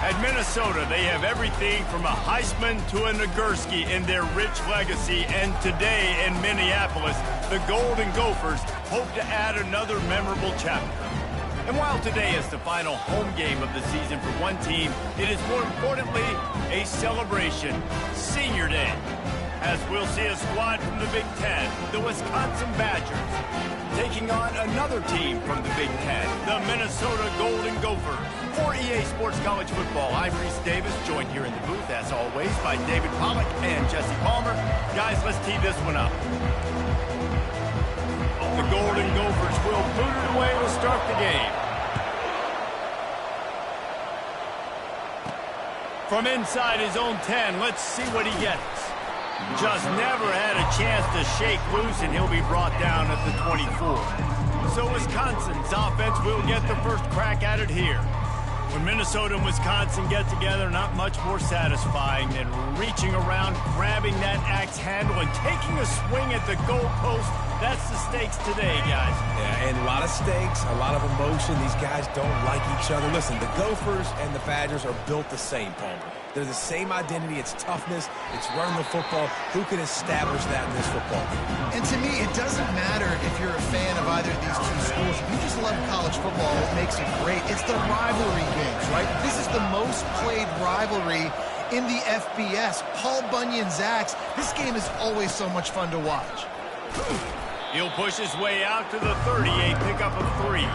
At Minnesota, they have everything from a Heisman to a Nagurski in their rich legacy, and today in Minneapolis, the Golden Gophers hope to add another memorable chapter. And while today is the final home game of the season for one team, it is more importantly a celebration, Senior Day, as we'll see a squad from the Big Ten, the Wisconsin Badgers, taking on another team from the Big Ten, the Minnesota Golden Gophers. For EA Sports College Football, I'm Reese Davis, joined here in the booth, as always, by David Pollack and Jesse Palmer. Guys, let's tee this one up. The Golden Gophers will boot it away to start the game. From inside his own 10, let's see what he gets. Just never had a chance to shake loose, and he'll be brought down at the 24. So Wisconsin's offense will get the first crack at it here. When Minnesota and Wisconsin get together, not much more satisfying than reaching around, grabbing that axe handle, and taking a swing at the goalpost. That's the stakes today, guys. Yeah, and a lot of stakes, a lot of emotion. These guys don't like each other. Listen, the Gophers and the Badgers are built the same, Palmer. They're the same identity. It's toughness. It's running the football. Who can establish that in this football game? And to me, it doesn't matter if you're a fan of either of these two schools. If you just love college football, it makes it great. It's the rivalry games, right? This is the most played rivalry in the FBS. Paul Bunyan's Axe. This game is always so much fun to watch. He'll push his way out to the 30, a pickup of 3.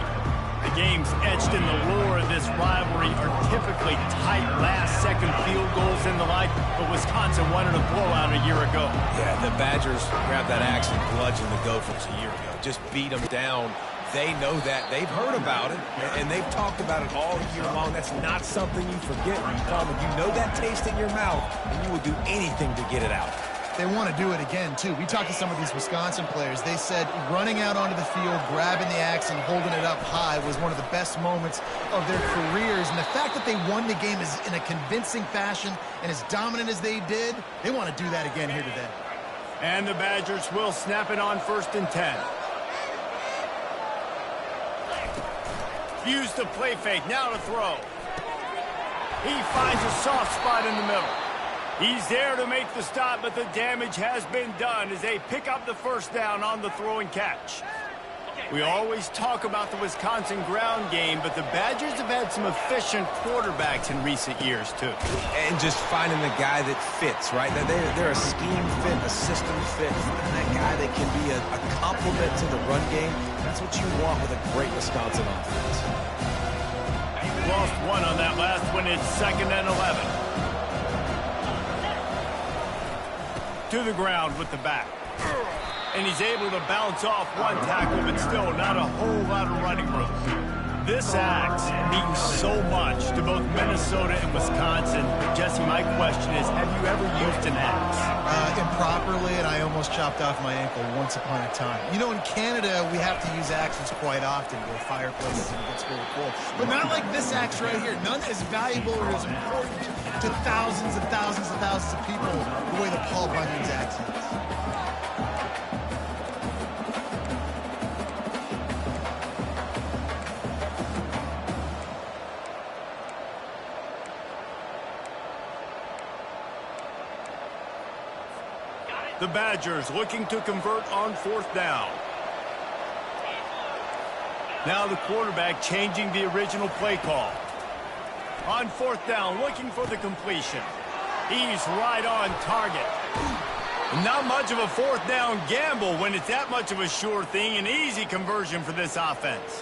The games etched in the lore of this rivalry are typically tight last-second field goals and the like, but Wisconsin wanted a blowout a year ago. Yeah, the Badgers grabbed that axe and bludgeoned the Gophers a year ago. Just beat them down. They know that. They've heard about it, and they've talked about it all year long. That's not something you forget. You know that taste in your mouth, and you would do anything to get it out. They want to do it again, too. We talked to some of these Wisconsin players. They said running out onto the field, grabbing the axe, and holding it up high was one of the best moments of their careers. And the fact that they won the game is in a convincing fashion and as dominant as they did, they want to do that again here today. And the Badgers will snap it on 1st and 10. Use the play fake, now to throw. He finds a soft spot in the middle. He's there to make the stop, but the damage has been done as they pick up the first down on the throw and catch. We always talk about the Wisconsin ground game, but the Badgers have had some efficient quarterbacks in recent years, too. And just finding the guy that fits, right? They're a scheme fit, a system fit. Finding that guy that can be a complement to the run game. That's what you want with a great Wisconsin offense. Lost one on that last one. It's 2nd and 11. To the ground with the back. And he's able to bounce off one tackle, but still not a whole lot of running room. This axe means so much to both Minnesota and Wisconsin. But Jesse, my question is, have you ever used an axe? Improperly, and I almost chopped off my ankle once upon a time. You know, in Canada, we have to use axes quite often where fireplaces and it gets really cold. But not like this axe right here. None as valuable or as important to thousands and thousands and thousands of people the way that Paul Bunyan's axe is. The Badgers looking to convert on 4th down. Now the quarterback changing the original play call. On 4th down, looking for the completion. He's right on target. Not much of a 4th down gamble when it's that much of a sure thing. An easy conversion for this offense.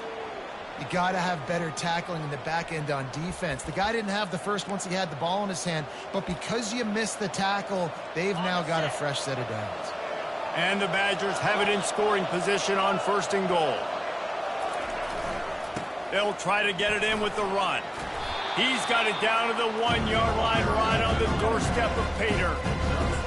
You got to have better tackling in the back end on defense. The guy didn't have the first once he had the ball in his hand, but because you missed the tackle, they've now got a fresh set of downs. And the Badgers have it in scoring position on 1st and goal. They'll try to get it in with the run. He's got it down to the 1-yard line right on the doorstep of Pater.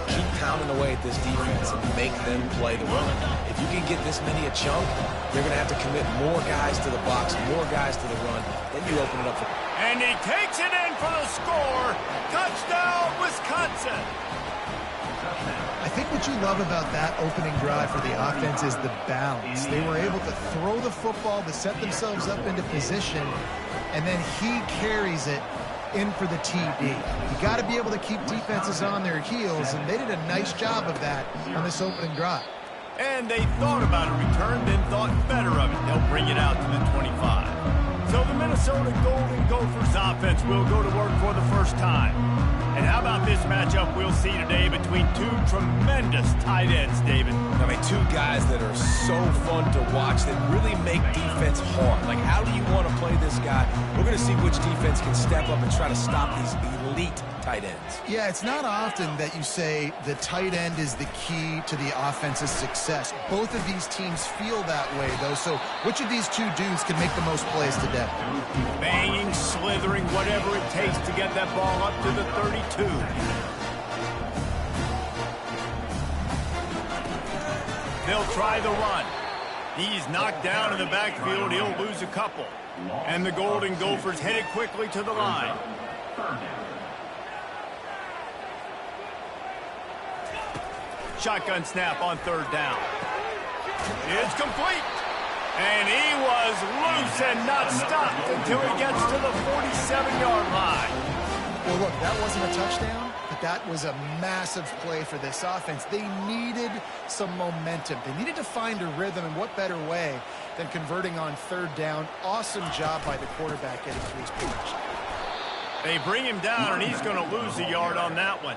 Keep pounding away at this defense and make them play the run. If you can get this many a chunk, they're going to have to commit more guys to the box, more guys to the run. Then you open it up for... And he takes it in for the score. Touchdown, Wisconsin. I think what you love about that opening drive for the offense is the balance. They were able to throw the football to set themselves up into position, and then he carries it in for the TD. You got to be able to keep defenses on their heels, and they did a nice job of that on this opening drive. And they thought about a return, then thought better of it. They'll bring it out to the 25. So the Minnesota Golden Gophers offense will go to work for the first time. And how about this matchup we'll see today between two tremendous tight ends, David? I mean, two guys that are so fun to watch that really make defense hard. Like, how do you want to play this guy? We're going to see which defense can step up and try to stop these elite tight ends. Yeah, it's not often that you say the tight end is the key to the offense's success. Both of these teams feel that way, though. So which of these two dudes can make the most plays today? Banging, slithering, whatever it takes to get that ball up to the 32. They'll try the run. He's knocked down in the backfield. He'll lose a couple. And the Golden Gophers headed quickly to the line. Shotgun snap on third down. It's complete. And he was loose and not stopped until he gets to the 47-yard line. Well, look, that wasn't a touchdown, but that was a massive play for this offense. They needed some momentum. They needed to find a rhythm, and what better way than converting on third down. Awesome job by the quarterback getting to his position. They bring him down, and he's going to lose a yard on that one.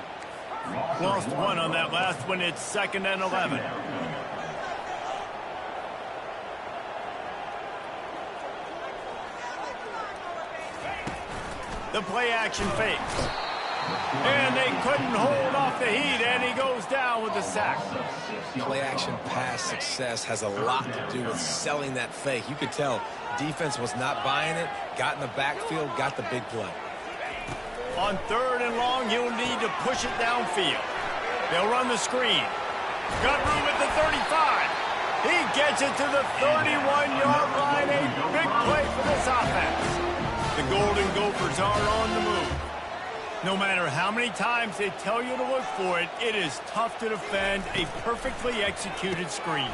Lost one on that last one. It's 2nd and 11. The play action fake. And they couldn't hold off the heat, and he goes down with the sack. Play action pass success has a lot to do with selling that fake. You could tell defense was not buying it, got in the backfield, got the big play. On third and long, he'll need to push it downfield. They'll run the screen. Got room at the 35. He gets it to the 31-yard line. A big play for this offense. The Golden Gophers are on the move. No matter how many times they tell you to look for it, it is tough to defend a perfectly executed screen.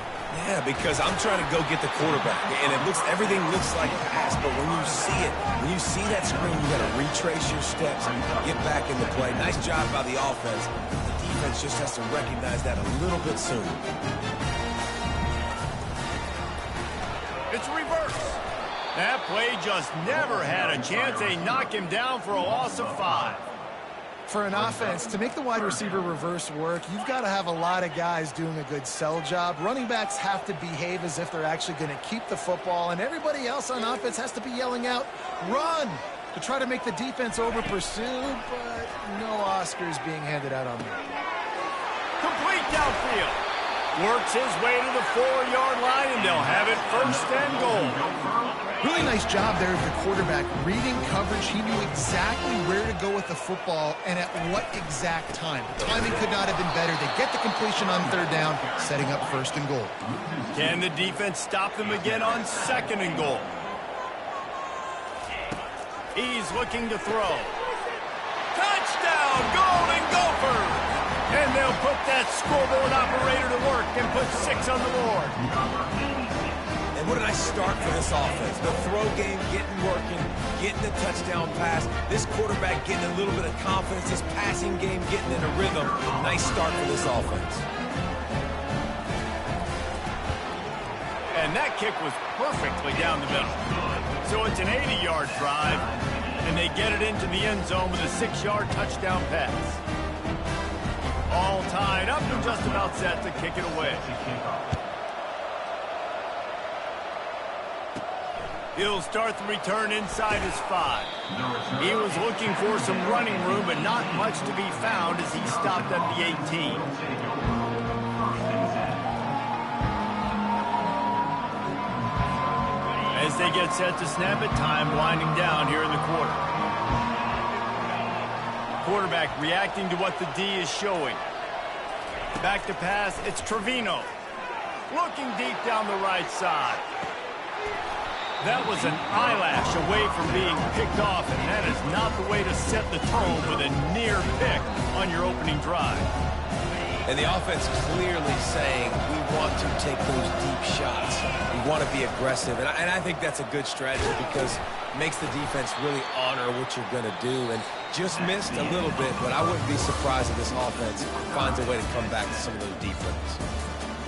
Yeah, because I'm trying to go get the quarterback, and everything looks like pass, but when you see it, when you see that screen, you got to retrace your steps and get back into play. Nice job by the offense. The defense just has to recognize that a little bit sooner. It's reverse. That play just never had a chance. They knock him down for a loss of 5. For an offense, to make the wide receiver reverse work, you've got to have a lot of guys doing a good sell job. Running backs have to behave as if they're actually going to keep the football, and everybody else on offense has to be yelling out, run, to try to make the defense over-pursue, but no Oscars being handed out on that. Complete downfield. Works his way to the 4-yard line, and they'll have it 1st and goal. Really nice job there of the quarterback. Reading coverage, he knew exactly where to go with the football and at what exact time. The timing could not have been better. They get the completion on third down, setting up 1st and goal. Can the defense stop them again on 2nd and goal? He's looking to throw. Touchdown, Golden Gophers! And they'll put that scoreboard operator to work and put 6 on the board. And what a nice start for this offense. The throw game getting working, getting the touchdown pass. This quarterback getting a little bit of confidence. This passing game getting in a rhythm. Nice start for this offense. And that kick was perfectly down the middle. So it's an 80-yard drive, and they get it into the end zone with a 6-yard touchdown pass. All tied up and just about set to kick it away. He'll start the return inside his 5. He was looking for some running room, but not much to be found as he stopped at the 18. As they get set to snap it, time winding down here in the quarter. Quarterback reacting to what the D is showing. Back to pass, it's Trevino. Looking deep down the right side. That was an eyelash away from being picked off, and that is not the way to set the tone with a near pick on your opening drive. And the offense is clearly saying we want to take those deep shots. We want to be aggressive. And I think that's a good strategy because it makes the defense really honor what you're going to do. And just missed a little bit, but I wouldn't be surprised if this offense finds a way to come back to some of those deep threats.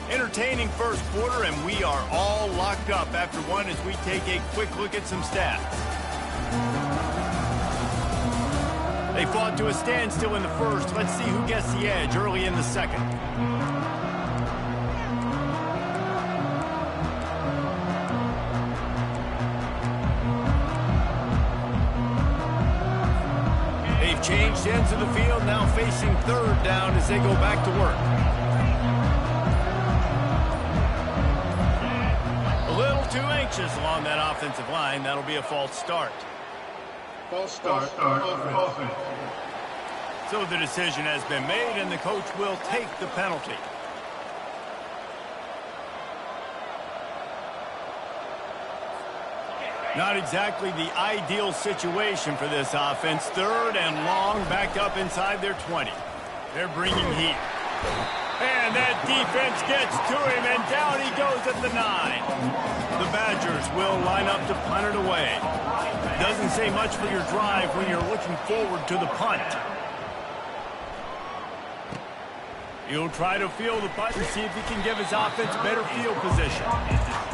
Entertaining first quarter, and we are all locked up after one as we take a quick look at some stats. They fought to a standstill in the first. Let's see who gets the edge early in the second. They've changed ends of the field, now facing third down as they go back to work. A little too anxious along that offensive line. That'll be a false start. Start. So the decision has been made, and the coach will take the penalty. Not exactly the ideal situation for this offense. Third and long, back up inside their 20. They're bringing heat. And that defense gets to him, and down he goes at the 9. The Badgers will line up to punt it away. Doesn't say much for your drive when you're looking forward to the punt. He'll try to field the punt and see if he can give his offense better field position.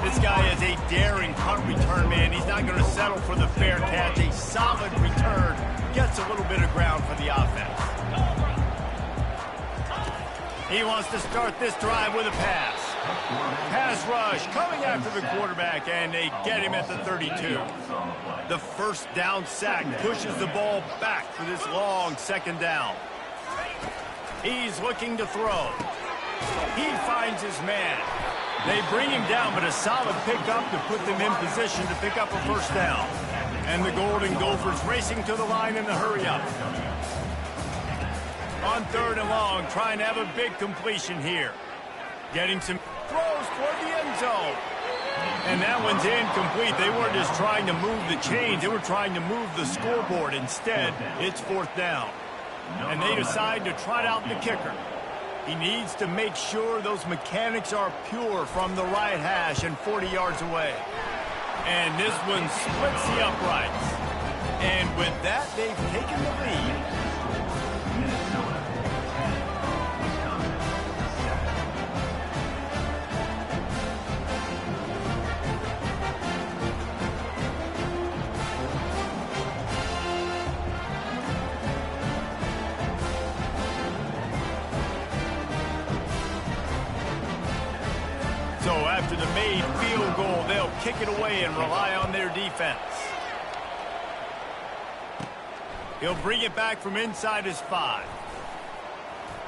This guy is a daring punt return man. He's not going to settle for the fair catch. A solid return gets a little bit of ground for the offense. He wants to start this drive with a pass. Pass rush coming after the quarterback, and they get him at the 32. The first down sack pushes the ball back for this long second down. He's looking to throw. He finds his man. They bring him down, but a solid pickup to put them in position to pick up a first down. And the Golden Gophers racing to the line in the hurry-up. On third and long, trying to have a big completion here. Getting some throws toward the end zone. And that one's incomplete. They weren't just trying to move the chains. They were trying to move the scoreboard. Instead, it's fourth down. And they decide to trot out the kicker. He needs to make sure those mechanics are pure from the right hash and 40 yards away. And this one splits the uprights. And with that, they've taken the lead. So after the made field goal, they'll kick it away and rely on their defense. He'll bring it back from inside his 5.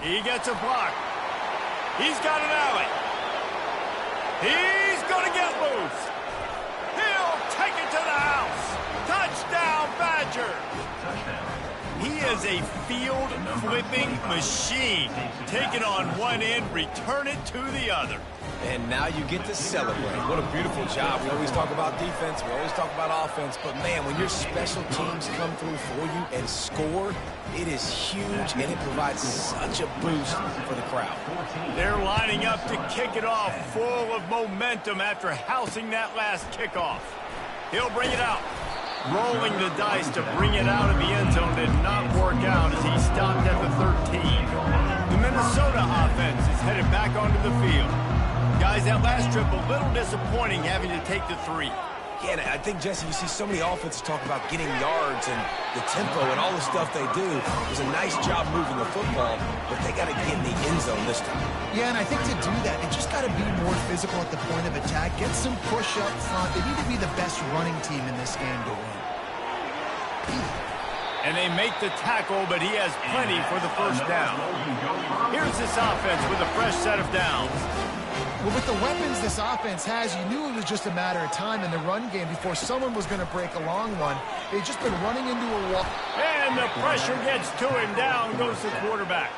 He gets a block. He's got an alley. He's going to get loose. He'll take it to the house. Touchdown, Badger. He is a field-flipping machine. Take it on one end, return it to the other. And now you get to celebrate. What a beautiful job. We always talk about defense. We always talk about offense. But, man, when your special teams come through for you and score, it is huge, and it provides such a boost for the crowd. They're lining up to kick it off, full of momentum after housing that last kickoff. He'll bring it out. Rolling the dice to bring it out of the end zone did not work out as he stopped at the 13. The Minnesota offense is headed back onto the field. Guys, that last trip a little disappointing having to take the 3. Yeah, and I think, Jesse, you see so many offenses talk about getting yards and the tempo and all the stuff they do. It was a nice job moving the football, but they got to get in the end zone this time. Yeah, and I think to do that, it just got to be more physical at the point of attack. Get some push up front. They need to be the best running team in this game to win. And they make the tackle, but he has plenty for the first down. Here's this offense with a fresh set of downs. Well, with the weapons this offense has, you knew it was just a matter of time in the run game before someone was going to break a long one. They've just been running into a wall. And the pressure gets to him. Down goes the quarterback.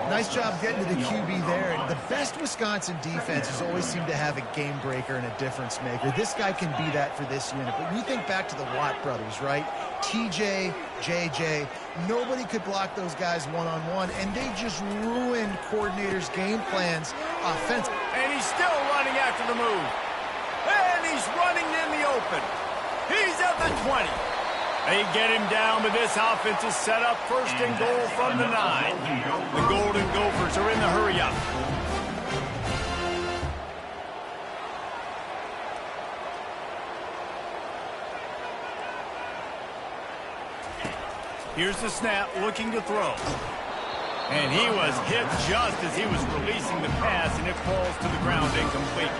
Nice job getting to the QB there. The best best Wisconsin defenses always seem to have a game breaker and a difference maker. This guy can be that for this unit. But when you think back to the Watt brothers, right? TJ, JJ, nobody could block those guys one-on-one, and they just ruined coordinators' game plans offensively. And he's still running after the move. And he's running in the open. He's at the 20. They get him down, but this offense is set up first and goal from the 9. The Golden Gophers are in the hurry-up. Here's the snap, looking to throw. And he was hit just as he was releasing the pass, and it falls to the ground incomplete.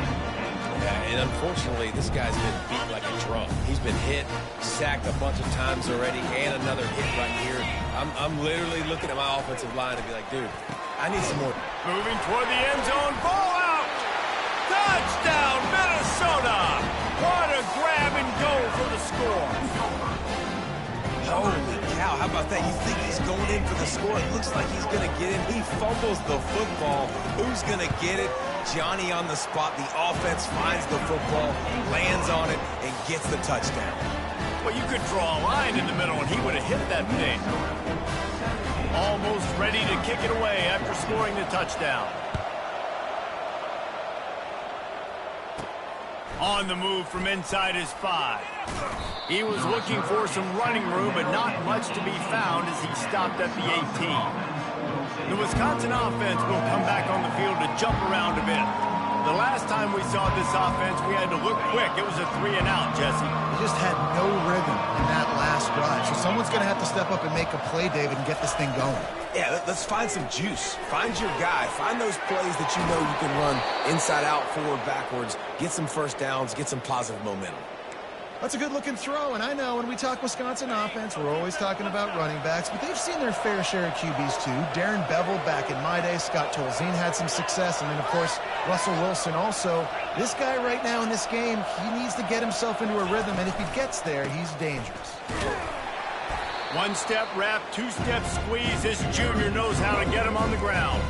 Yeah, and unfortunately, this guy's been beat like a drum. He's been hit, sacked a bunch of times already, and another hit right here. I'm literally looking at my offensive line to be like, dude, I need some more. Moving toward the end zone, ball out! Touchdown, Minnesota! What a grab and go for the score. Holy cow, how about that? You think he's going in for the score. It looks like he's going to get it. He fumbles the football. Who's going to get it? Johnny on the spot. The offense finds the football, lands on it, and gets the touchdown. Well, you could draw a line in the middle, and he would have hit that thing. Almost ready to kick it away after scoring the touchdown. On the move from inside his 5. He was looking for some running room, but not much to be found as he stopped at the 18. The Wisconsin offense will come back on the field to jump around a bit. The last time we saw this offense, we had to look quick. It was a 3-and-out, Jesse. They just had no rhythm in that last drive. So someone's going to have to step up and make a play, David, and get this thing going. Yeah, let's find some juice. Find your guy. Find those plays that you know you can run inside out, forward, backwards. Get some first downs. Get some positive momentum. That's a good-looking throw, and I know when we talk Wisconsin offense, we're always talking about running backs, but they've seen their fair share of QBs, too. Darren Bevel back in my day, Scott Tolzien had some success, and then, of course, Russell Wilson also. This guy right now in this game, he needs to get himself into a rhythm, and if he gets there, he's dangerous. One-step wrap, two-step squeeze. This junior knows how to get him on the ground.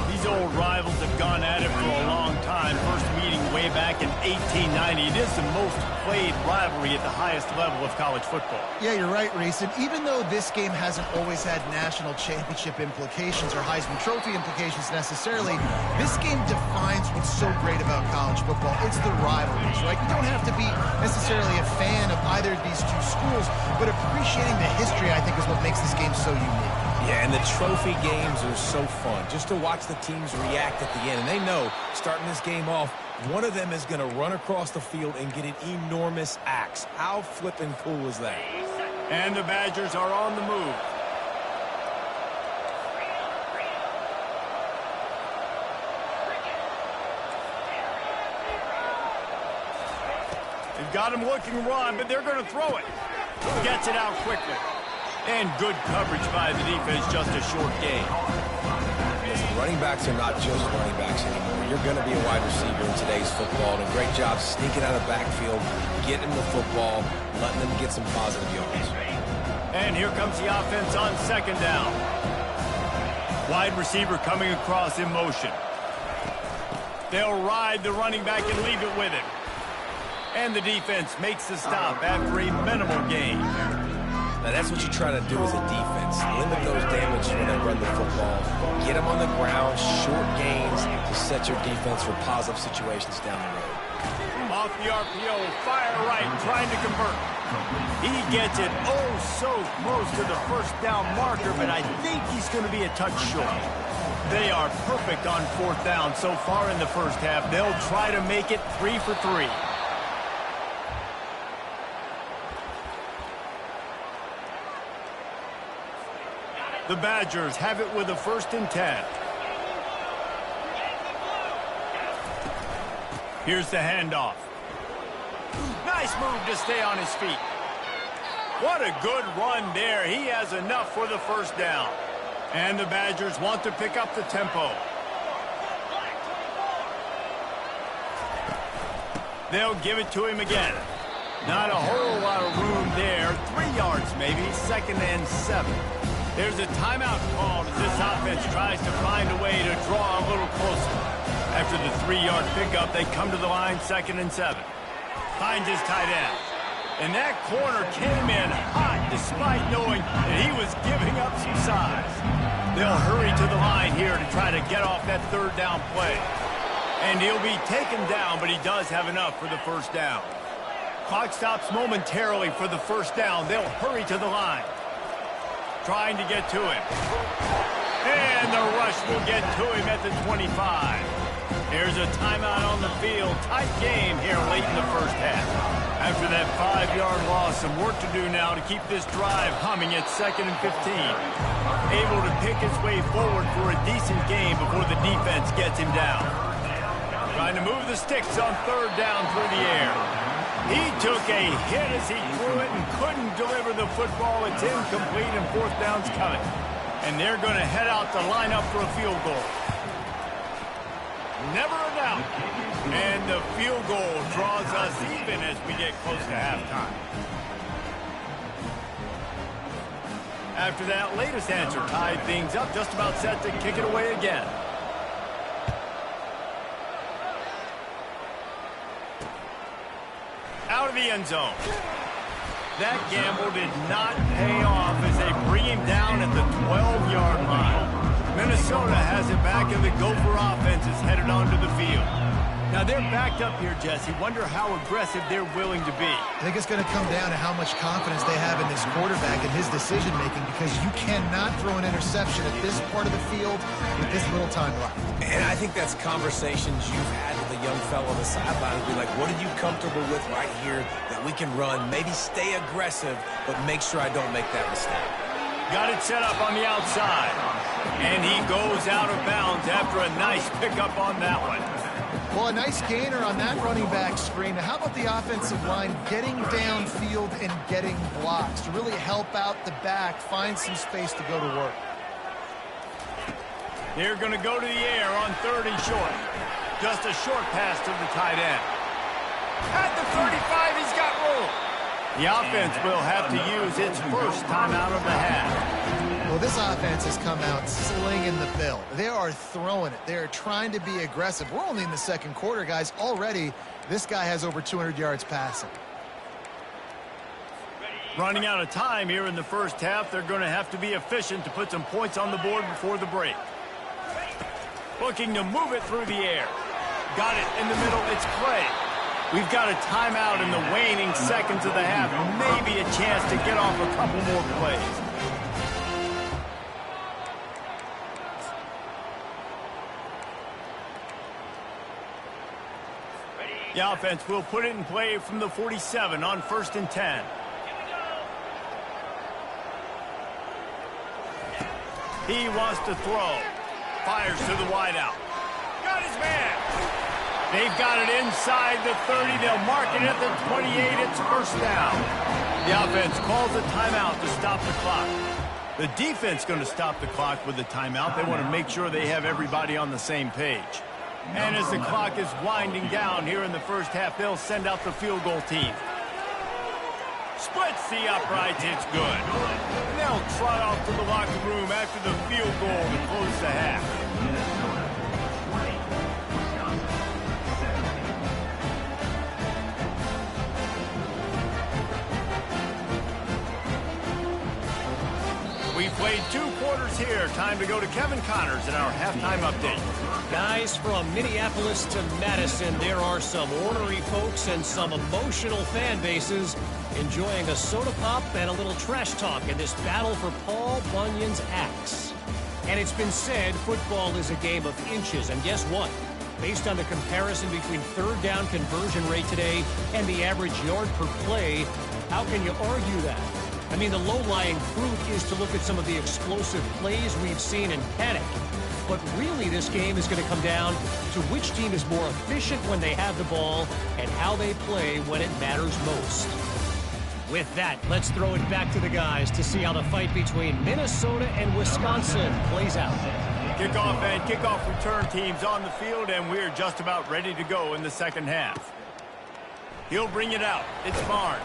These old rivals have gone at it for a long time. First meeting way back in 1890. It is the most played rivalry at the highest level of college football. Yeah, you're right, Reese. And even though this game hasn't always had national championship implications or Heisman Trophy implications necessarily, this game defines what's so great about college football. It's the rivalries, right? You don't have to be necessarily a fan of either of these two schools, but appreciating the history, I think, is what makes this game so unique. Yeah, and the trophy games are so fun, just to watch the teams react at the end. And they know, starting this game off, one of them is going to run across the field and get an enormous axe. How flippin' cool is that? And the Badgers are on the move. They've got him looking run, but they're going to throw it. Gets it out quickly. And good coverage by the defense, just a short gain. Listen, running backs are not just running backs anymore. You're going to be a wide receiver in today's football, and a great job sneaking out of the backfield, getting the football, letting them get some positive yards. And here comes the offense on second down. Wide receiver coming across in motion. They'll ride the running back and leave it with him. And the defense makes the stop after a minimal gain. Now, that's what you try to do as a defense. Limit those damages when they run the football. Get them on the ground, short gains to set your defense for positive situations down the road. Off the RPO, fire right, trying to convert. He gets it oh so close to the first down marker, but I think he's going to be a touch short. They are perfect on fourth down so far in the first half. They'll try to make it 3 for 3. The Badgers have it with a 1st and 10. Here's the handoff. Nice move to stay on his feet. What a good run there. He has enough for the first down. And the Badgers want to pick up the tempo. They'll give it to him again. Not a whole lot of room there. 3 yards maybe, 2nd and 7. There's a timeout called as this offense tries to find a way to draw a little closer. After the 3-yard pickup, they come to the line 2nd and 7. Finds his tight end. And that corner came in hot despite knowing that he was giving up some size. They'll hurry to the line here to try to get off that 3rd down play. And he'll be taken down, but he does have enough for the 1st down. Clock stops momentarily for the 1st down. They'll hurry to the line. Trying to get to him. And the rush will get to him at the 25. There's a timeout on the field. Tight game here late in the 1st half. After that 5-yard loss, some work to do now to keep this drive humming at 2nd and 15. Able to pick his way forward for a decent game before the defense gets him down. Trying to move the sticks on 3rd down through the air. He took a hit as he threw it and couldn't deliver the football. It's incomplete and 4th down's coming. And they're going to head out to line up for a field goal. Never a doubt. And the field goal draws us even as we get close to halftime. After that latest answer tied things up, just about set to kick it away again. Out of the end zone. That gamble did not pay off as they bring him down at the 12-yard line. Minnesota has it back, and the Gopher offense is headed onto the field. Now, they're backed up here, Jesse. Wonder how aggressive they're willing to be. I think it's going to come down to how much confidence they have in this quarterback and his decision-making, because you cannot throw an interception at this part of the field with this little time left. And I think that's conversations you've had with a young fellow on the sideline. Be like, what are you comfortable with right here that we can run? Maybe stay aggressive, but make sure I don't make that mistake. Got it set up on the outside. And he goes out of bounds after a nice pickup on that one. Well, a nice gainer on that running back screen. Now, how about the offensive line getting downfield and getting blocks to really help out the back, find some space to go to work? They're going to go to the air on 3rd and short. Just a short pass to the tight end. At the 35, he's got room. The offense will have to use its first timeout of the half. Well, this offense has come out slinging the bill. They are throwing it. They are trying to be aggressive. We're only in the 2nd quarter, guys. Already, this guy has over 200 yards passing. Running out of time here in the 1st half. They're going to have to be efficient to put some points on the board before the break. Looking to move it through the air. Got it in the middle. It's Clay. We've got a timeout in the waning seconds of the half. Maybe a chance to get off a couple more plays. The offense will put it in play from the 47 on 1st and 10. He wants to throw. Fires to the wideout. Got his man. They've got it inside the 30. They'll mark it at the 28. It's 1st down. The offense calls a timeout to stop the clock. The defense going to stop the clock with the timeout. They want to make sure they have everybody on the same page. And as the clock is winding down here in the 1st half, they'll send out the field goal team. Splits the uprights. It's good. And they'll trot off to the locker room after the field goal to close the half. We played 2 quarters here. Time to go to Kevin Connors in our halftime update. Guys, from Minneapolis to Madison, there are some ornery folks and some emotional fan bases enjoying a soda pop and a little trash talk in this battle for Paul Bunyan's axe. And it's been said football is a game of inches, and guess what? Based on the comparison between 3rd down conversion rate today and the average yard per play, how can you argue that? I mean, the low-lying fruit is to look at some of the explosive plays we've seen in panic. But really, this game is going to come down to which team is more efficient when they have the ball and how they play when it matters most. With that, let's throw it back to the guys to see how the fight between Minnesota and Wisconsin plays out. Kickoff and kickoff return teams on the field, and we're just about ready to go in the 2nd half. He'll bring it out. It's Barnes.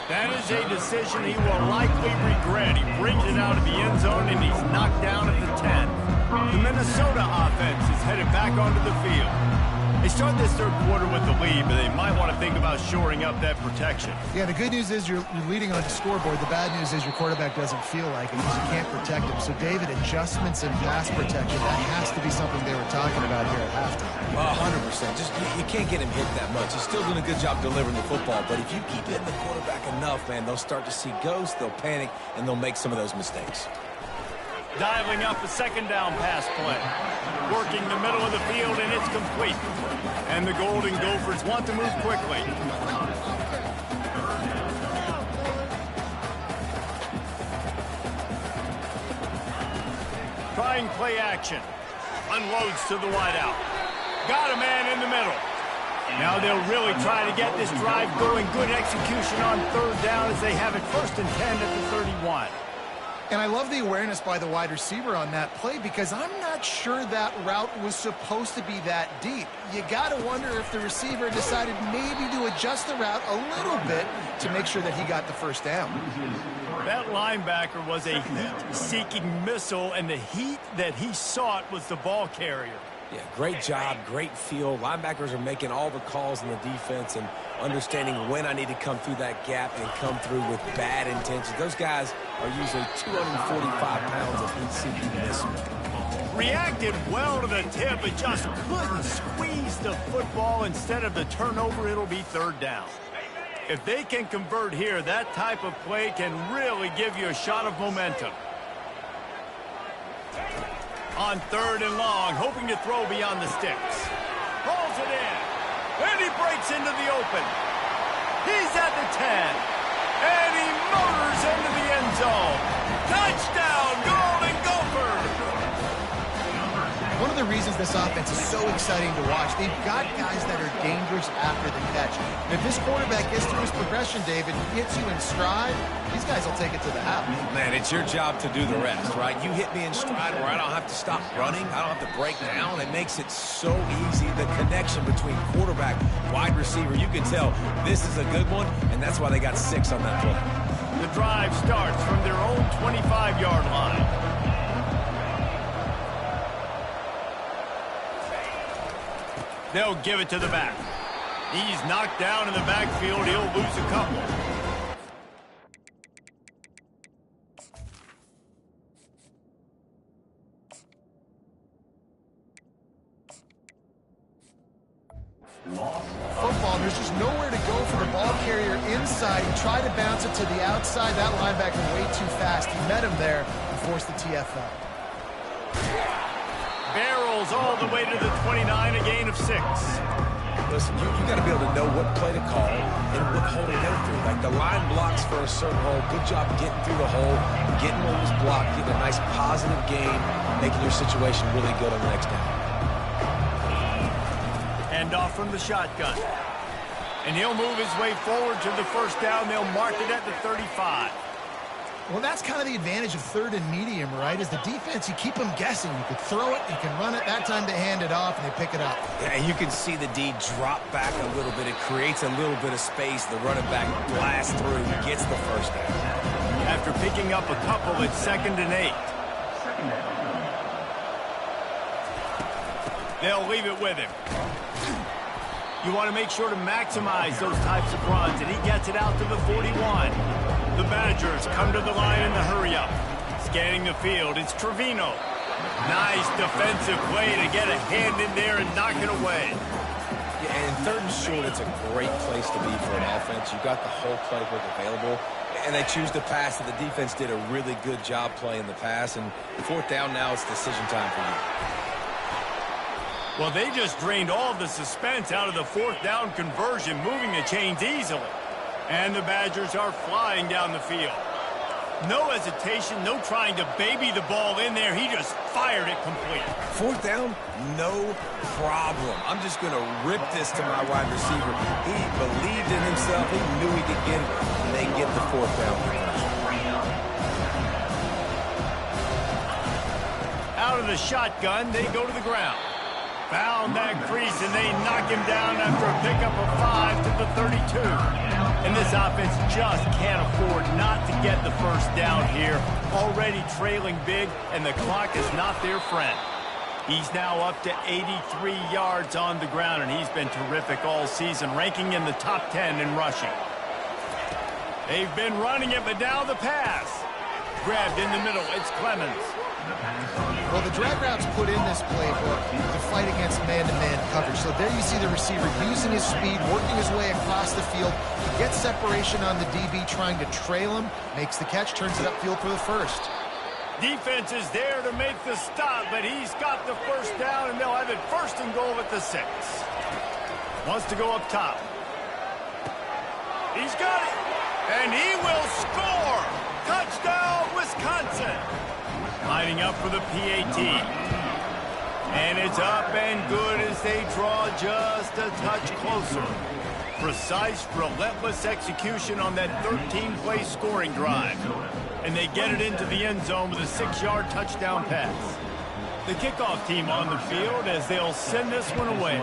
That is a decision he will likely regret. He brings it out of the end zone, and he's knocked down at the 10. The Minnesota offense is headed back onto the field. They start this third quarter with the lead, but they might want to think about shoring up that protection. Yeah, the good news is you're leading on the scoreboard. The bad news is your quarterback doesn't feel like it because you can't protect him. So, David, adjustments in pass protection, that has to be something they were talking about here at halftime. 100%. Just you can't get him hit that much. He's still doing a good job delivering the football, but if you keep hitting the quarterback enough, man, they'll start to see ghosts, they'll panic, and they'll make some of those mistakes. Dialing up a second down pass play. Working the middle of the field, and it's complete. And the Golden Gophers want to move quickly. Trying play action. Unloads to the wideout. Got a man in the middle. Now they'll really try to get this drive going. Good execution on third down as they have it 1st and 10 at the 31. And I love the awareness by the wide receiver on that play because I'm not sure that route was supposed to be that deep. You got to wonder if the receiver decided maybe to adjust the route a little bit to make sure that he got the first down. That linebacker was a heat-seeking missile, and the heat that he sought was the ball carrier. Yeah, great job, great feel. Linebackers are making all the calls in the defense and understanding when I need to come through that gap and come through with bad intentions. Those guys are usually 245 pounds of heat-seeking missile. Reacted well to the tip, but just couldn't squeeze the football. Instead of the turnover, it'll be third down. If they can convert here, that type of play can really give you a shot of momentum. On third and long, hoping to throw beyond the sticks. Pulls it in. And he breaks into the open. He's at the 10. And he motors into the end zone. Touchdown, Golden Gophers! One of the reasons this offense is so exciting to watch, they've got guys that are dangerous after the catch. And if this quarterback gets through his progression, David, gets you in stride, these guys will take it to the house. Man, it's your job to do the rest, right? You hit me in stride where I don't have to stop running. I don't have to break down. It makes it so easy. The connection between quarterback, wide receiver, you can tell this is a good one, and that's why they got 6 on that play. The drive starts from their own 25-yard line. They'll give it to the back. He's knocked down in the backfield. He'll lose a couple. Football, there's just nowhere to go for the ball carrier inside. He tried to bounce it to the outside. That linebacker way too fast. He met him there and forced the TFL. Barrels all the way to the 29, a gain of 6. Listen, you got to be able to know what play to call and what hole to go through. Like the line blocks for a certain hole. Good job getting through the hole, getting what was blocked, getting a nice positive gain, making your situation really good on the next down. Hand off from the shotgun. And he'll move his way forward to the first down. They'll mark it at the 35. Well, that's kind of the advantage of third and medium, right? Is the defense, you keep them guessing. You could throw it, you can run it. That time they hand it off, and they pick it up. Yeah, and you can see the D drop back a little bit. It creates a little bit of space. The running back blasts through, gets the first down. After picking up a couple, it's 2nd and 8. They'll leave it with him. You want to make sure to maximize those types of runs, and he gets it out to the 41. The Badgers come to the line in the hurry-up. Scanning the field, it's Trevino. Nice defensive play to get a hand in there and knock it away. Yeah, and 3rd and short, it's a great place to be for an offense. You got the whole playbook available, and they choose to pass, and the defense did a really good job playing the pass. And 4th down now, it's decision time for you. Well, they just drained all the suspense out of the 4th down conversion, moving the chains easily. And the Badgers are flying down the field. No hesitation, no trying to baby the ball in there. He just fired it complete. 4th down, no problem. I'm just going to rip this to my wide receiver. He believed in himself. He knew he could get it, and they get the 4th down conversion. Out of the shotgun, they go to the ground. Found that crease, and they knock him down after a pickup of 5 to the 32. And this offense just can't afford not to get the first down here. Already trailing big, and the clock is not their friend. He's now up to 83 yards on the ground, and he's been terrific all season, ranking in the top 10 in rushing. They've been running it, but now the pass. Grabbed in the middle, it's Clemens. Well, the drag routes put in this playbook to fight against man-to-man coverage. So there you see the receiver using his speed, working his way across the field. He gets separation on the DB, trying to trail him, makes the catch, turns it upfield for the first. Defense is there to make the stop, but he's got the first down, and they'll have it 1st and goal at the 6. Wants to go up top. He's got it, and he will score! Touchdown, Wisconsin! Lining up for the PAT. And it's up and good as they draw just a touch closer. Precise, relentless execution on that 13-play scoring drive. And they get it into the end zone with a 6-yard touchdown pass. The kickoff team on the field as they'll send this one away.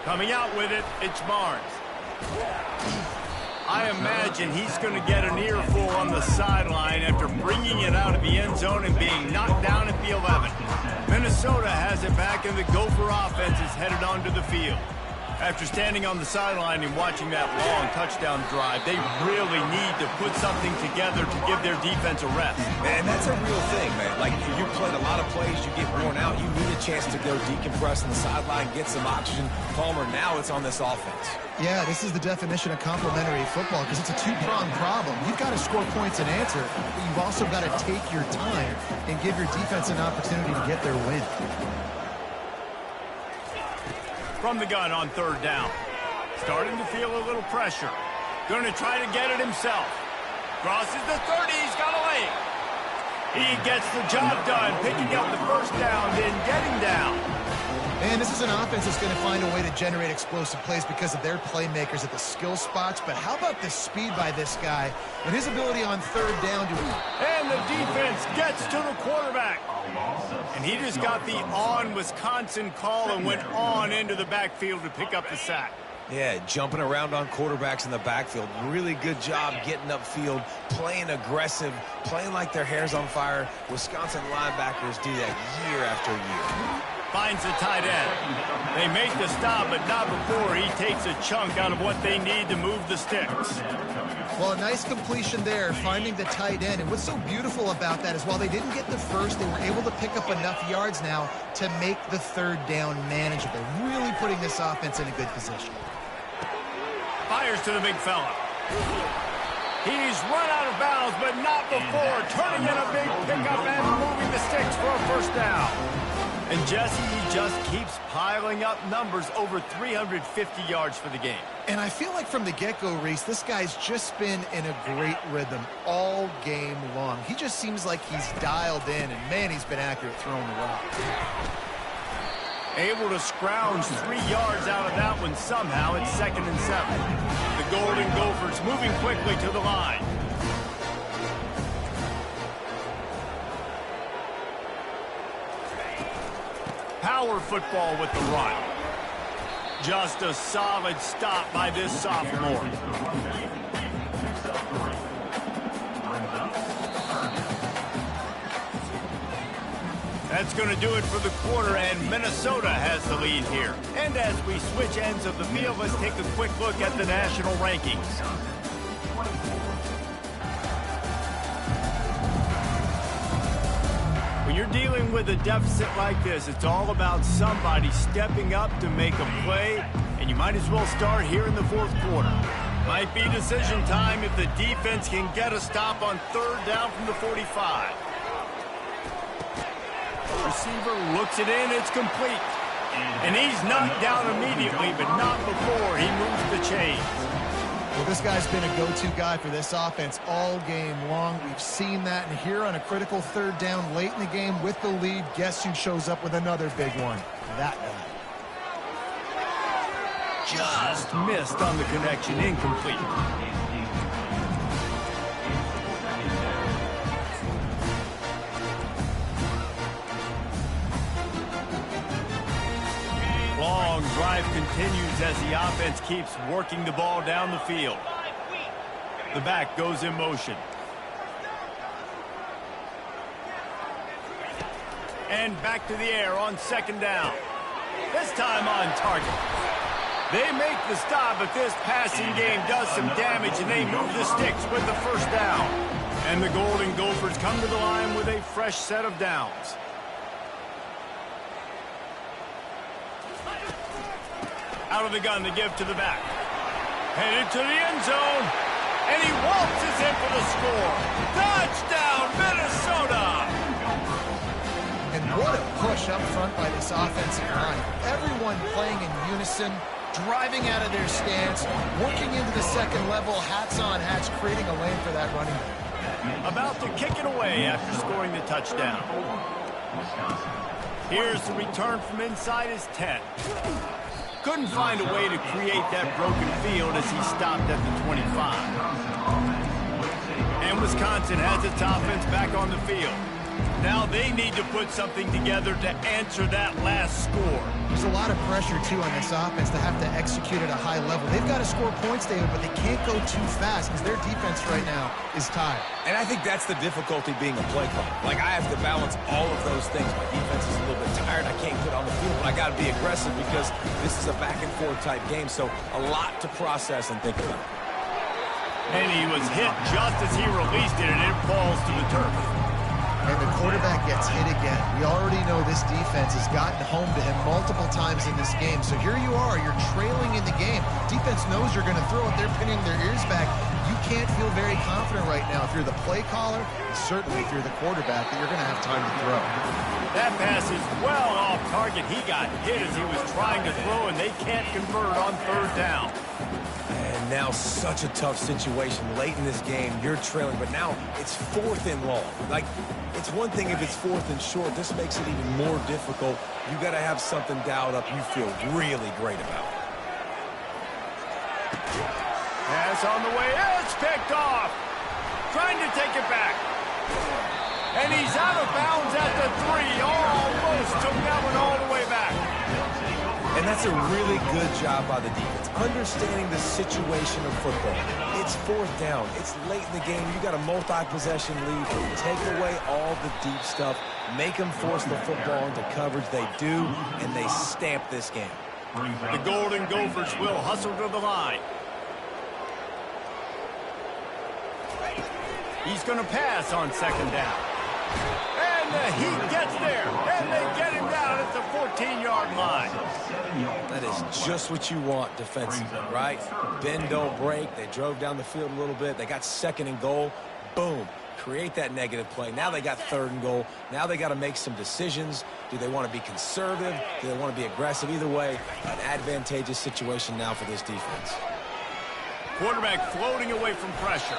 Coming out with it, it's Barnes. I imagine he's going to get an earful on the sideline after bringing it out of the end zone and being knocked down at the 11. Minnesota has it back, and the Gopher offense is headed onto the field. After standing on the sideline and watching that long touchdown drive, they really need to put something together to give their defense a rest. Man, that's a real thing, man. Like, you played a lot of plays, you get worn out, you need a chance to go decompress on the sideline, get some oxygen. Palmer, now it's on this offense. Yeah, this is the definition of complementary football because it's a two-pronged problem. You've got to score points and answer, but you've also got to take your time and give your defense an opportunity to get their win. From the gun on 3rd down. Starting to feel a little pressure. Going to try to get it himself. Crosses the 30, he's got a lane. He gets the job done, picking up the first down, then getting down. And this is an offense that's going to find a way to generate explosive plays because of their playmakers at the skill spots. But how about the speed by this guy and his ability on 3rd down to... And the defense gets to the quarterback. And he just got the on-Wisconsin call and went on into the backfield to pick up the sack. Yeah, jumping around on quarterbacks in the backfield. Really good job getting upfield, playing aggressive, playing like their hair's on fire. Wisconsin linebackers do that year after year. Finds the tight end. They make the stop, but not before he takes a chunk out of what they need to move the sticks. Well, a nice completion there, finding the tight end. And what's so beautiful about that is while they didn't get the first, they were able to pick up enough yards now to make the 3rd down manageable. Really putting this offense in a good position. Fires to the big fella. He's run out of bounds, but not before turning in a big pickup and moving the sticks for a first down. And Jesse, he just keeps piling up numbers, over 350 yards for the game. And I feel like from the get-go, Reese, this guy's just been in a great rhythm all game long. He just seems like he's dialed in, and man, he's been accurate throwing the rock. Able to scrounge 3 yards out of that one somehow. It's 2nd and 7. The Golden Gophers moving quickly to the line. Power football with the run. Just a solid stop by this sophomore. That's going to do it for the quarter, and Minnesota has the lead here. And as we switch ends of the field, let's take a quick look at the national rankings. When you're dealing with a deficit like this, it's all about somebody stepping up to make a play, and you might as well start here in the 4th quarter. Might be decision time if the defense can get a stop on 3rd down from the 45. Receiver looks it in, it's complete. And he's knocked down immediately, but not before he moves the chains. Well, this guy's been a go-to guy for this offense all game long. We've seen that, and here on a critical 3rd down late in the game with the lead, guess who shows up with another big one? That guy. Just missed on the connection, incomplete. drive continues as the offense keeps working the ball down the field. The back goes in motion. And back to the air on second down. This time on target. They make the stop, but this passing game does some damage, and they move the sticks with the first down. And the Golden Gophers come to the line with a fresh set of downs. Out of the gun to give to the back. Headed to the end zone. And he waltzes in for the score. Touchdown, Minnesota! And what a push up front by this offensive line. Everyone playing in unison, driving out of their stance, working into the second level, hats on hats, creating a lane for that running back. About to kick it away after scoring the touchdown. Here's the return from inside his 10. Couldn't find a way to create that broken field as he stopped at the 25. And Wisconsin has its offense back on the field. Now they need to put something together to answer that last score. There's a lot of pressure, too, on this offense to have to execute at a high level. They've got to score points, David, but they can't go too fast because their defense right now is tired. And I think that's the difficulty being a play caller. Like, I have to balance all of those things. My defense is a little bit tired. I can't get on the field, but I got to be aggressive because this is a back-and-forth type game, so a lot to process and think about. And he was hit just as he released it, and it falls to the turf. And the quarterback gets hit again. We already know this defense has gotten home to him multiple times in this game. So here you are, you're trailing in the game. Defense knows you're going to throw it. They're pinning their ears back. You can't feel very confident right now if you're the play caller, and certainly if you're the quarterback, that you're going to have time to throw. That pass is well off target. He got hit as he was trying to throw, and they can't convert on third down. And now such a tough situation late in this game. You're trailing, but now it's 4th and long. Like, it's one thing if it's 4th and short. This makes it even more difficult. You got to have something dialed up you feel really great about. Pass on the way. It's picked off. Trying to take it back. And he's out of bounds at the 3. Almost took that one all the way back. And that's a really good job by the defense, understanding the situation of football. It's 4th down. It's late in the game. You got a multi-possession lead. Take away all the deep stuff. Make them force the football into coverage. They do, and they stamp this game. The Golden Gophers will hustle to the line. He's going to pass on second down. And he gets there, and they get him down at the 14-yard line. That is just what you want defensively, right? Bend, don't break. They drove down the field a little bit. They got 2nd and goal. Boom. Create that negative play. Now they got 3rd and goal. Now they got to make some decisions. Do they want to be conservative? Do they want to be aggressive? Either way, an advantageous situation now for this defense. Quarterback floating away from pressure.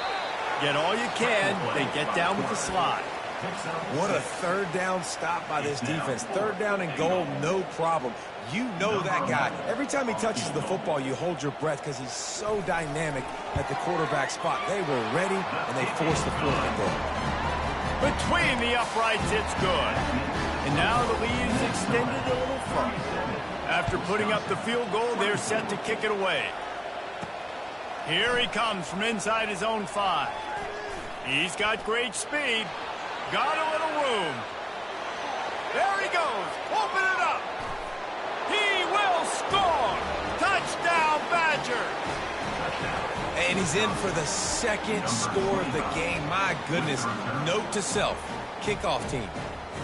Get all you can. They get down with the slide. What a 3rd down stop by this defense. 3rd down and goal, no problem. You know that guy. Every time he touches the football, you hold your breath because he's so dynamic at the quarterback spot. They were ready, and they forced the 4th and goal. Between the uprights, it's good. And now the lead is extended a little further. After putting up the field goal, they're set to kick it away. Here he comes from inside his own 5. He's got great speed. Got a little room. There he goes. Open it up. He will score. Touchdown, Badger. And he's in for the 2nd score of the game. My goodness. Note to self. Kickoff team.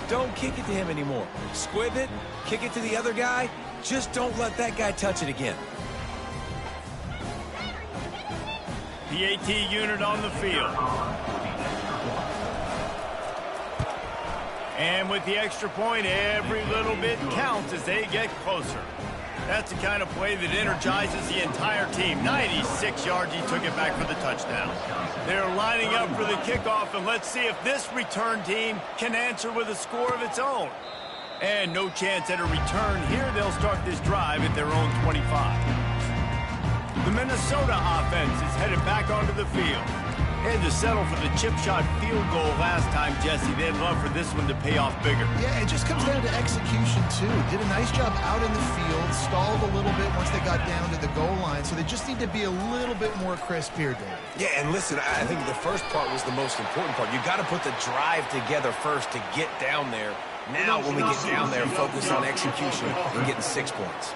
Don't kick it to him anymore. Squib it. Kick it to the other guy. Just don't let that guy touch it again. PAT unit on the field. And with the extra point, every little bit counts as they get closer. That's the kind of play that energizes the entire team. 96 yards, he took it back for the touchdown. They're lining up for the kickoff, and let's see if this return team can answer with a score of its own. And no chance at a return here. They'll start this drive at their own 25. The Minnesota offense is headed back onto the field. Had to settle for the chip shot field goal last time, Jesse. They'd love for this one to pay off bigger. Yeah, it just comes down to execution, too. Did a nice job out in the field, stalled a little bit once they got down to the goal line, so they just need to be a little bit more crisp here, Dave. Yeah, and listen, I think the first part was the most important part. You got to put the drive together first to get down there. Now, when we get down there, focus on execution and getting 6 points.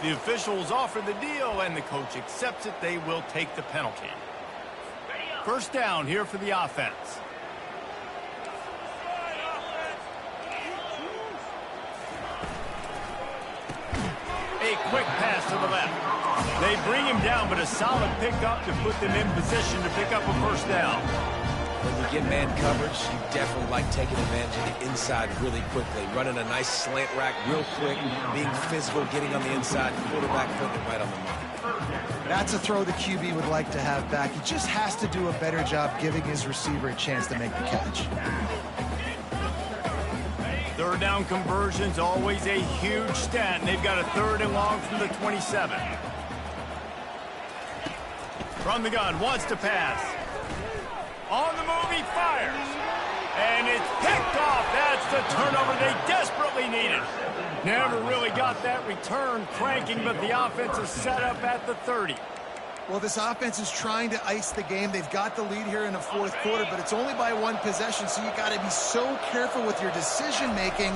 The officials offer the deal, and the coach accepts it. They will take the penalty. First down here for the offense. A quick pass to the left. They bring him down, but a solid pickup to put them in position to pick up a first down. When you get man coverage, you definitely like taking advantage of the inside really quickly. Running a nice slant rack real quick, being physical, getting on the inside, quarterback putting it right on the mark. That's a throw the QB would like to have back. He just has to do a better job giving his receiver a chance to make the catch. Third down conversions, always a huge stat, and they've got a 3rd and long from the 27. From the gun, wants to pass. On the move, he fires. And it's picked off. That's the turnover they desperately needed. Never really got that return cranking, but the offense is set up at the 30. Well, this offense is trying to ice the game. They've got the lead here in the 4th quarter, but it's only by 1 possession, so you got to be so careful with your decision-making,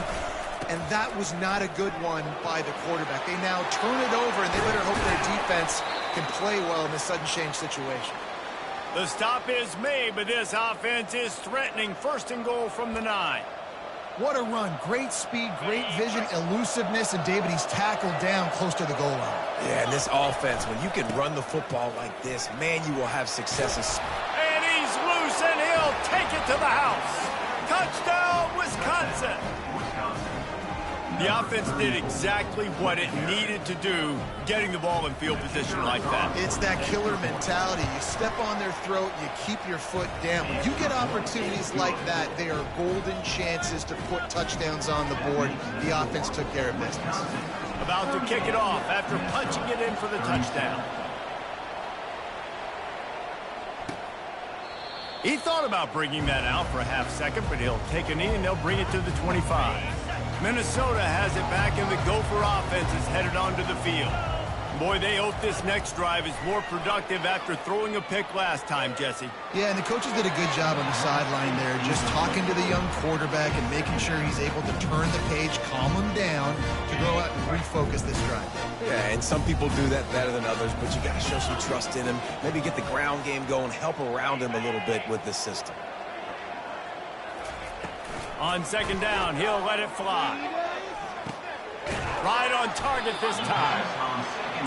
and that was not a good one by the quarterback. They now turn it over, and they better hope their defense can play well in this sudden change situation. The stop is made, but this offense is threatening. 1st and goal from the 9. What a run. Great speed, great vision, elusiveness, and David, he's tackled down close to the goal line. Yeah, and this offense, when you can run the football like this, man, you will have successes. And he's loose, and he'll take it to the house. Touchdown, Wisconsin. The offense did exactly what it needed to do, getting the ball in field position like that. It's that killer mentality. You step on their throat, you keep your foot down. When you get opportunities like that, they are golden chances to put touchdowns on the board. The offense took care of business. About to kick it off after punching it in for the touchdown. He thought about bringing that out for a half second, but he'll take a knee and they'll bring it to the 25. Minnesota has it back, and the Gopher offense is headed onto the field. Boy, they hope this next drive is more productive after throwing a pick last time, Jesse. Yeah, and the coaches did a good job on the sideline there, just talking to the young quarterback and making sure he's able to turn the page, calm him down, to go out and refocus this drive. Yeah, and some people do that better than others, but you got to show some trust in him, maybe get the ground game going, help around him a little bit with this system. On 2nd down, he'll let it fly. Right on target this time.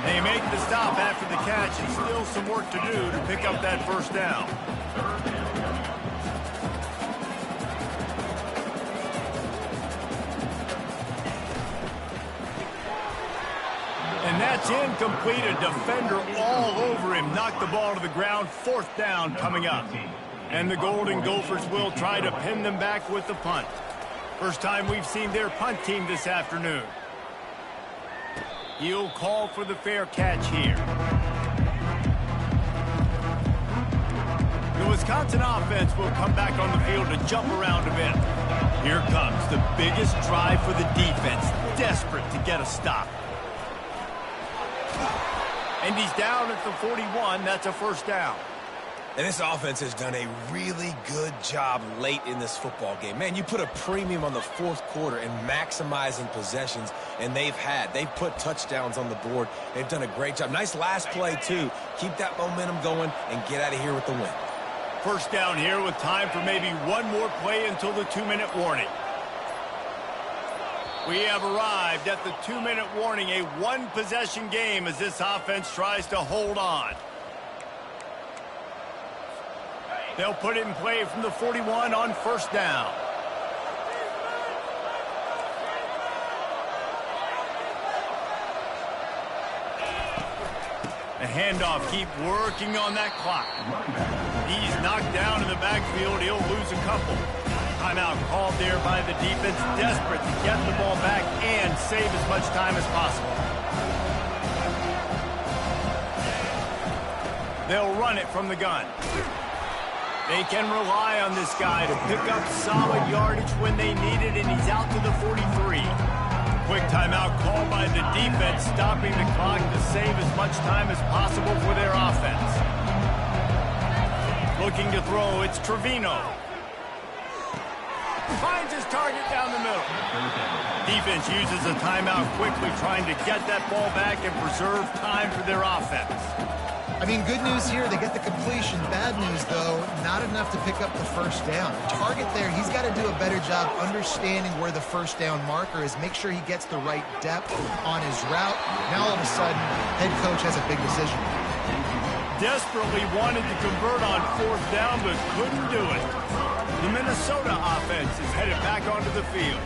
They make the stop after the catch, and still some work to do to pick up that 1st down. And that's incomplete. A defender all over him. Knocked the ball to the ground. 4th down coming up. And the Golden Gophers will try to pin them back with the punt. First time we've seen their punt team this afternoon. He'll call for the fair catch here. The Wisconsin offense will come back on the field to jump around a bit. Here comes the biggest drive for the defense, desperate to get a stop. And he's down at the 41. That's a 1st down. And this offense has done a really good job late in this football game. Man, you put a premium on the 4th quarter and maximizing possessions, and they've put touchdowns on the board. They've done a great job. Nice last play, too. Keep that momentum going and get out of here with the win. 1st down here with time for maybe one more play until the 2-minute warning. We have arrived at the 2-minute warning, a 1-possession game as this offense tries to hold on. They'll put it in play from the 41 on 1st down. The handoff, keep working on that clock. He's knocked down in the backfield. He'll lose a couple. Timeout called there by the defense, desperate to get the ball back and save as much time as possible. They'll run it from the gun. They can rely on this guy to pick up solid yardage when they need it, and he's out to the 43. Quick timeout called by the defense, stopping the clock to save as much time as possible for their offense. Looking to throw, it's Trevino. Finds his target down the middle. Defense uses a timeout quickly, trying to get that ball back and preserve time for their offense. I mean, good news here, they get the completion. Bad news, though, not enough to pick up the first down. The target there, he's got to do a better job understanding where the first down marker is, make sure he gets the right depth on his route. Now, all of a sudden, head coach has a big decision. Desperately wanted to convert on fourth down, but couldn't do it. The Minnesota offense is headed back onto the field.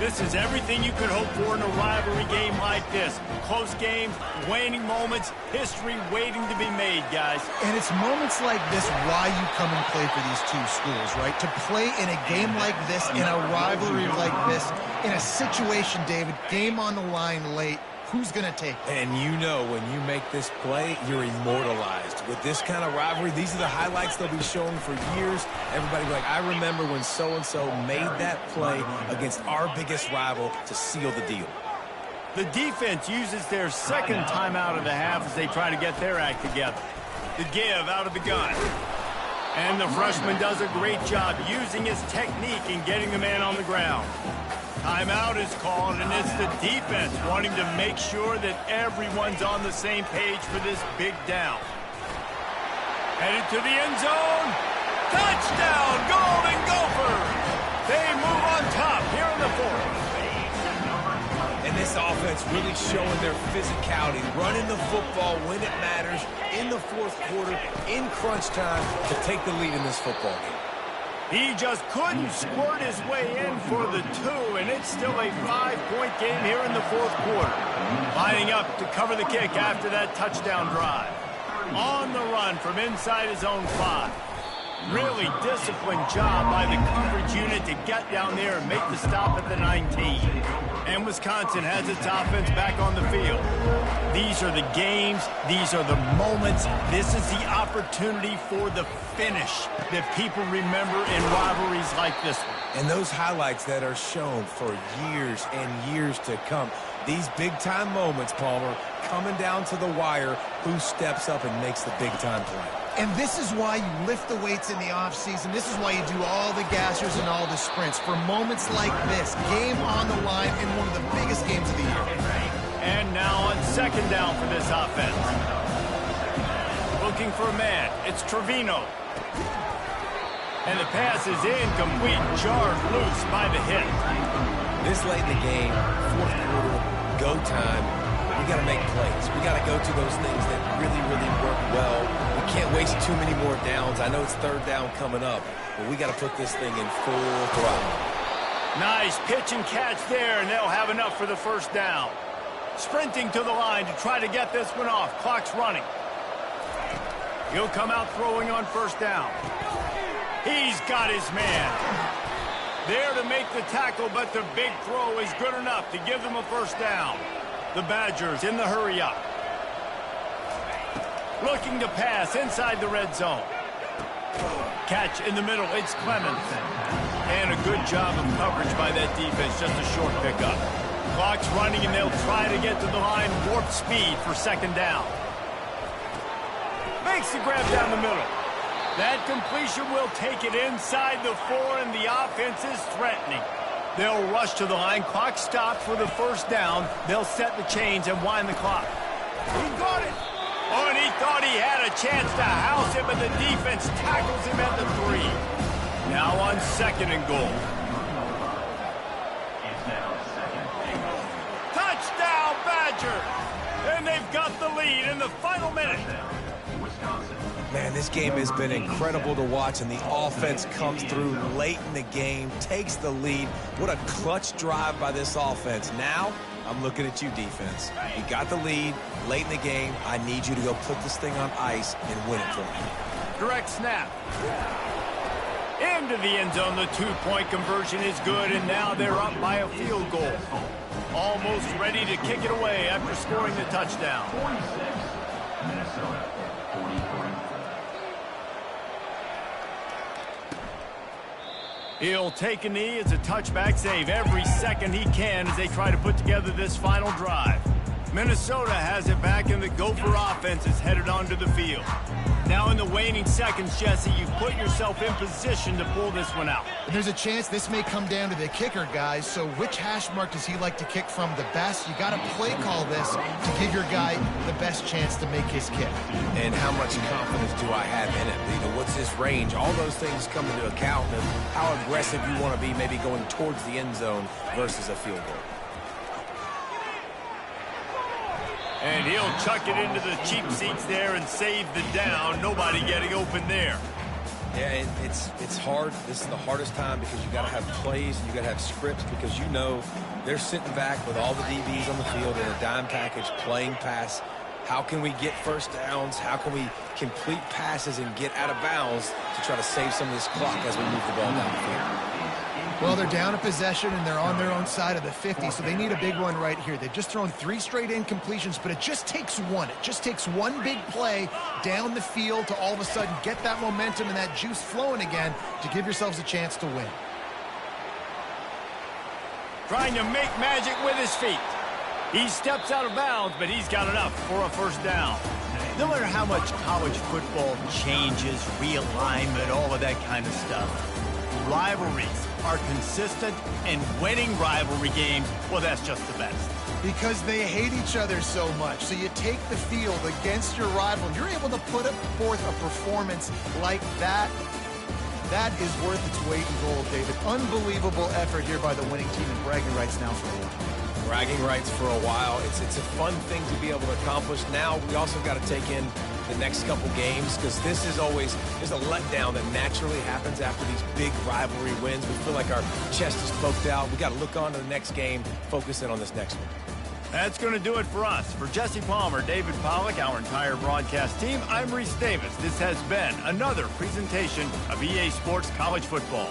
This is everything you could hope for in a rivalry game like this. Close games, waning moments, history waiting to be made, guys. And it's moments like this why you come and play for these two schools, right? To play in a game like this, in a rivalry like this, in a situation, David, game on the line late, who's going to take it? And you know when you make this play, you're immortalized. With this kind of rivalry, these are the highlights they'll be showing for years. Everybody will be like, I remember when so-and-so made that play against our biggest rival to seal the deal. The defense uses their second timeout of the half as they try to get their act together. The give out of the gun. And the freshman does a great job using his technique and getting the man on the ground. Timeout is called, and it's the defense wanting to make sure that everyone's on the same page for this big down. Headed to the end zone. Touchdown, Golden Gophers! They move on top here in the fourth. And this offense really showing their physicality, running the football when it matters, in the fourth quarter, in crunch time, to take the lead in this football game. He just couldn't squirt his way in for the two, and it's still a 5-point game here in the fourth quarter. Lining up to cover the kick after that touchdown drive. On the run from inside his own 5. Really disciplined job by the coverage unit to get down there and make the stop at the 19. And Wisconsin has its offense back on the field. These are the games. These are the moments. This is the opportunity for the finish that people remember in rivalries like this one. And those highlights that are shown for years and years to come. These big-time moments, Palmer, coming down to the wire, who steps up and makes the big-time play. And this is why you lift the weights in the offseason. This is why you do all the gassers and all the sprints. For moments like this, game on the line in one of the biggest games of the year. And now on second down for this offense. Looking for a man. It's Trevino. And the pass is incomplete, jarred loose by the hit. This late in the game, fourth quarter, go time, we got to make plays. We got to go to those things that really, really work well. We can't waste too many more downs. I know it's third down coming up, but we got to put this thing in full throttle. Nice pitch and catch there, and they'll have enough for the first down. Sprinting to the line to try to get this one off. Clock's running. He'll come out throwing on first down. He's got his man. There to make the tackle, but the big throw is good enough to give them a first down. The Badgers in the hurry-up. Looking to pass inside the red zone. Catch in the middle, it's Clemens. And a good job of coverage by that defense, just a short pickup. Clock's running, and they'll try to get to the line, warp speed for second down. Makes the grab down the middle. That completion will take it inside the 4, and the offense is threatening. They'll rush to the line. Clock stops for the first down. They'll set the chains and wind the clock. He got it. Oh, and he thought he had a chance to house it, but the defense tackles him at the 3. Now on second and goal. Touchdown, Badgers! And they've got the lead in the final minute. Man, this game has been incredible to watch, and the offense comes through late in the game, takes the lead. What a clutch drive by this offense. Now, I'm looking at you, defense. You got the lead late in the game. I need you to go put this thing on ice and win it for me. Direct snap. Into the end zone. The 2-point conversion is good, and now they're up by a field goal. Almost ready to kick it away after scoring the touchdown. He'll take a knee. It's a touchback save every second he can as they try to put together this final drive. Minnesota has it back, and the Gopher offense is headed onto the field. Now in the waning seconds, Jesse, you've put yourself in position to pull this one out. And there's a chance this may come down to the kicker, guys. So which hash mark does he like to kick from the best? You got to play call this to give your guy the best chance to make his kick. And how much confidence do I have in it? You know, what's his range? All those things come into account of how aggressive you want to be, maybe going towards the end zone versus a field goal. And he'll chuck it into the cheap seats there and save the down. Nobody getting open there. Yeah, it's hard. This is the hardest time because you got to have plays and you got to have scripts because you know they're sitting back with all the DBs on the field in a dime package playing pass. How can we get first downs? How can we complete passes and get out of bounds to try to save some of this clock as we move the ball down the field? Well, they're down a possession, and they're on their own side of the 50, so they need a big one right here. They've just thrown 3 straight incompletions, but it just takes one. It just takes one big play down the field to all of a sudden get that momentum and that juice flowing again to give yourselves a chance to win. Trying to make magic with his feet. He steps out of bounds, but he's got enough for a first down. No matter how much college football changes, realignment, all of that kind of stuff, rivalries are consistent, and winning rivalry games, well, that's just the best. Because they hate each other so much. So you take the field against your rival, you're able to put forth a performance like that. That is worth its weight in gold, David. Unbelievable effort here by the winning team, and bragging rights now for a while. Bragging rights for a while. It's a fun thing to be able to accomplish. Now we also got to take in the next couple games because this is always there's a letdown that naturally happens after these big rivalry wins. We feel like our chest is poked out. We got to look on to the next game, focus in on this next one. That's going to do it for us. For Jesse Palmer, David Pollack, our entire broadcast team, I'm Reese Davis. This has been another presentation of EA Sports College Football.